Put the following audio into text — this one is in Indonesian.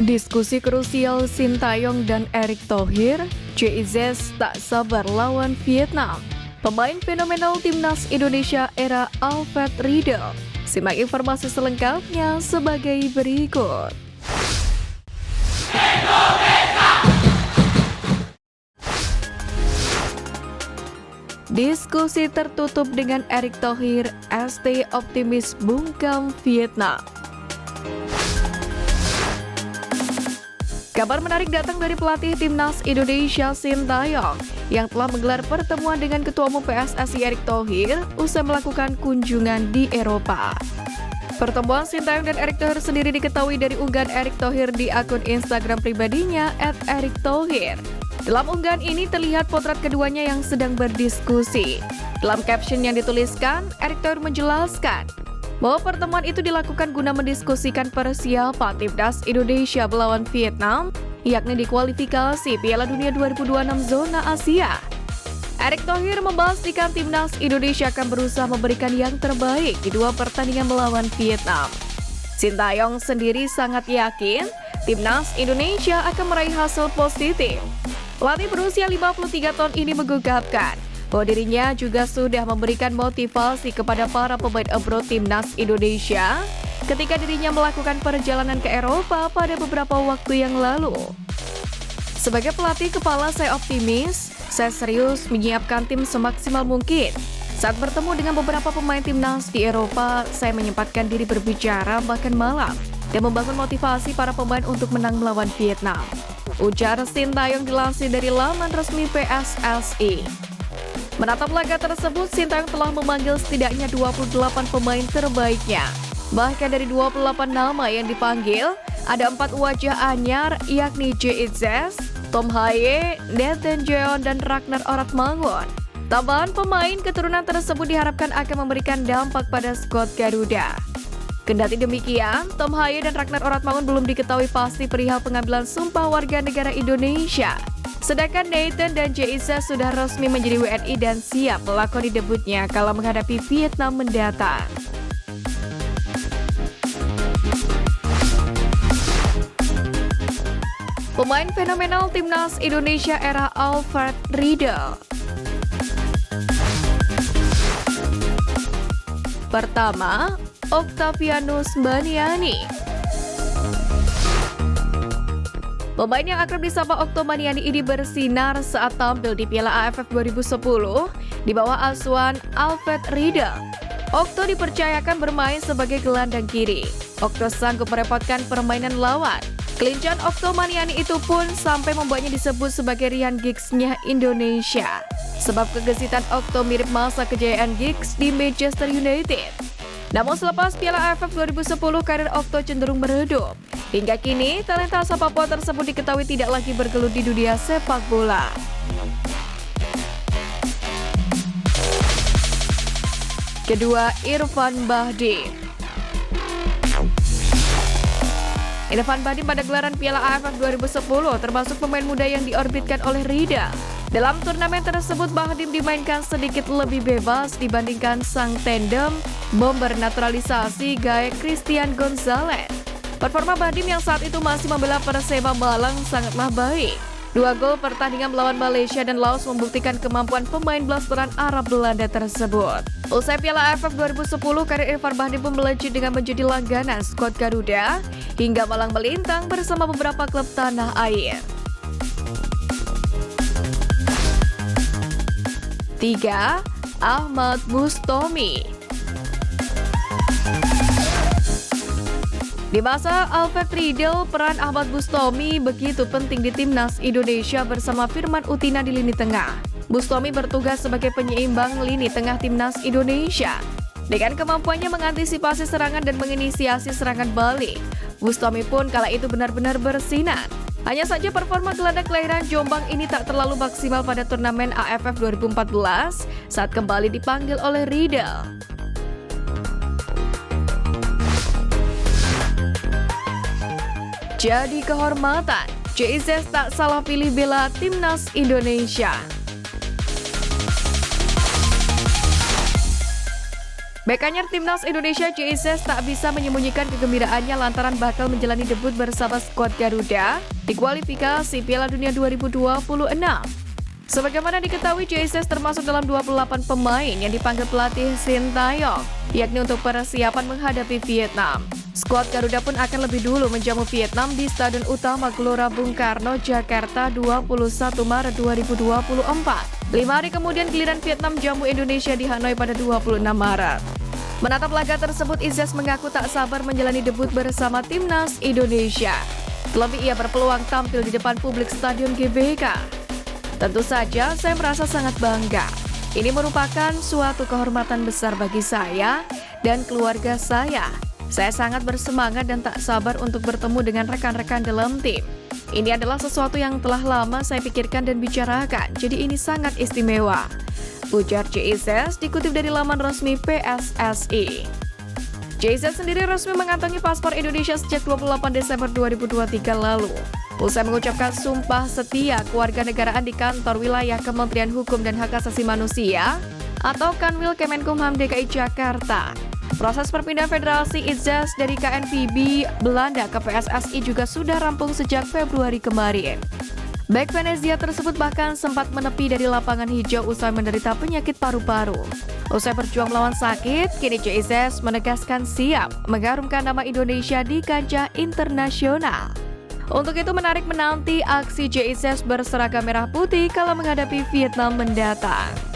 Diskusi krusial Sintayong dan Erick Thohir, JIZ tak sabar lawan Vietnam. Pemain fenomenal timnas Indonesia era Alfred Riedel. Simak informasi selengkapnya sebagai berikut. Diskusi tertutup dengan Erick Thohir, ST optimis bungkam Vietnam. Kabar menarik datang dari pelatih timnas Indonesia Sintayong yang telah menggelar pertemuan dengan Ketua Umum PSSI Erick Thohir usai melakukan kunjungan di Eropa. Pertemuan Sintayong dan Erick Thohir sendiri diketahui dari unggahan Erick Thohir di akun Instagram pribadinya @erikthohir. Dalam unggahan ini terlihat potret keduanya yang sedang berdiskusi. Dalam caption yang dituliskan, Erick Thohir menjelaskan bahwa pertemuan itu dilakukan guna mendiskusikan persiapan timnas Indonesia melawan Vietnam, yakni di kualifikasi Piala Dunia 2026 zona Asia. Erick Thohir memastikan timnas Indonesia akan berusaha memberikan yang terbaik di dua pertandingan melawan Vietnam. Sintayong sendiri sangat yakin timnas Indonesia akan meraih hasil positif. Pelatih berusia 53 tahun ini mengungkapkan bahwa dirinya juga sudah memberikan motivasi kepada para pemain abroad timnas Indonesia ketika dirinya melakukan perjalanan ke Eropa pada beberapa waktu yang lalu. Sebagai pelatih kepala, saya optimis, saya serius menyiapkan tim semaksimal mungkin. Saat bertemu dengan beberapa pemain timnas di Eropa, saya menyempatkan diri berbicara bahkan malam dan membangun motivasi para pemain untuk menang melawan Vietnam. Ujar Sintayong dilansir dari laman resmi PSSI. Menatap laga tersebut, Sintayong telah memanggil setidaknya 28 pemain terbaiknya. Bahkan dari 28 nama yang dipanggil, ada 4 wajah anyar yakni JIZ, Tom Haye, Nathan Jeon, dan Ragnar Oratmangun. Tambahan pemain keturunan tersebut diharapkan akan memberikan dampak pada skuad Garuda. Kendati demikian, Tom Haye dan Ragnar Oratmangun belum diketahui pasti perihal pengambilan sumpah warga negara Indonesia. Sedangkan Nathan dan JIZ sudah resmi menjadi WNI dan siap melakoni debutnya kala menghadapi Vietnam mendatang. Pemain fenomenal timnas Indonesia era Alfred Riedel. Pertama, Octavianus Maniani. Pemain yang akrab disapa Okto Maniani ini bersinar saat tampil di Piala AFF 2010 di bawah asuhan Alfred Riedel. Okto dipercayakan bermain sebagai gelandang kiri. Okto sanggup merepotkan permainan lawan. Kelincahan Okto Maniani itu pun sampai membuatnya disebut sebagai Ryan Giggs-nya Indonesia. Sebab kegesitan Okto mirip masa kejayaan Giggs di Manchester United. Namun selepas Piala AFF 2010, karir Okto cenderung meredup. Hingga kini, talenta asal Papua tersebut diketahui tidak lagi bergelut di dunia sepak bola. Kedua, Irfan Bahdim. Irfan Bahdim pada gelaran Piala AFF 2010 termasuk pemain muda yang diorbitkan oleh Riedel. Dalam turnamen tersebut, Bahdim dimainkan sedikit lebih bebas dibandingkan sang tandem bomber naturalisasi gaya Christian Gonzalez. Performa Bahdim yang saat itu masih membela Persema Malang sangatlah baik. 2 gol pertandingan melawan Malaysia dan Laos membuktikan kemampuan pemain blasteran Arab Belanda tersebut. Usai Piala AFF 2010, karir Irfan Bahdim pun melejit dengan menjadi langganan skuad Garuda hingga malang melintang bersama beberapa klub tanah air. 3. Ahmad Bustomi. Di masa Alfred Riedel, peran Ahmad Bustomi begitu penting di timnas Indonesia bersama Firman Utina di lini tengah. Bustomi bertugas sebagai penyeimbang lini tengah timnas Indonesia. Dengan kemampuannya mengantisipasi serangan dan menginisiasi serangan balik, Bustomi pun kala itu benar-benar bersinar. Hanya saja performa gelandang kelahiran Jombang ini tak terlalu maksimal pada turnamen AFF 2014 saat kembali dipanggil oleh Riedel. Jadi kehormatan, JIZ tak salah pilih bela timnas Indonesia. Bek anyar timnas Indonesia JSS tak bisa menyembunyikan kegembiraannya lantaran bakal menjalani debut bersama skuad Garuda di kualifikasi Piala Dunia 2026. Sebagaimana diketahui, JSS termasuk dalam 28 pemain yang dipanggil pelatih Sintayong, yakni untuk persiapan menghadapi Vietnam. Skuad Garuda pun akan lebih dulu menjamu Vietnam di Stadion Utama Gelora Bung Karno, Jakarta 21 Maret 2024. 5 hari kemudian giliran Vietnam jamu Indonesia di Hanoi pada 26 Maret. Menatap laga tersebut, Izes mengaku tak sabar menjalani debut bersama timnas Indonesia. Terlebih ia berpeluang tampil di depan publik Stadion GBK. Tentu saja saya merasa sangat bangga. Ini merupakan suatu kehormatan besar bagi saya dan keluarga saya. Saya sangat bersemangat dan tak sabar untuk bertemu dengan rekan-rekan dalam tim. Ini adalah sesuatu yang telah lama saya pikirkan dan bicarakan, jadi ini sangat istimewa, ujar JSS dikutip dari laman resmi PSSI. JSS sendiri resmi mengantongi paspor Indonesia sejak 28 Desember 2023 lalu. Usai mengucapkan sumpah setia kewarganegaraan di kantor wilayah Kementerian Hukum dan Hak Asasi Manusia atau Kanwil Kemenkumham DKI Jakarta. Proses perpindahan federasi Izes dari KNVB Belanda ke PSSI juga sudah rampung sejak Februari kemarin. Bek Venezia tersebut bahkan sempat menepi dari lapangan hijau usai menderita penyakit paru-paru. Usai berjuang melawan sakit, kini JSS menegaskan siap mengharumkan nama Indonesia di kancah internasional. Untuk itu menarik menanti aksi JSS berseragam merah putih kala menghadapi Vietnam mendatang.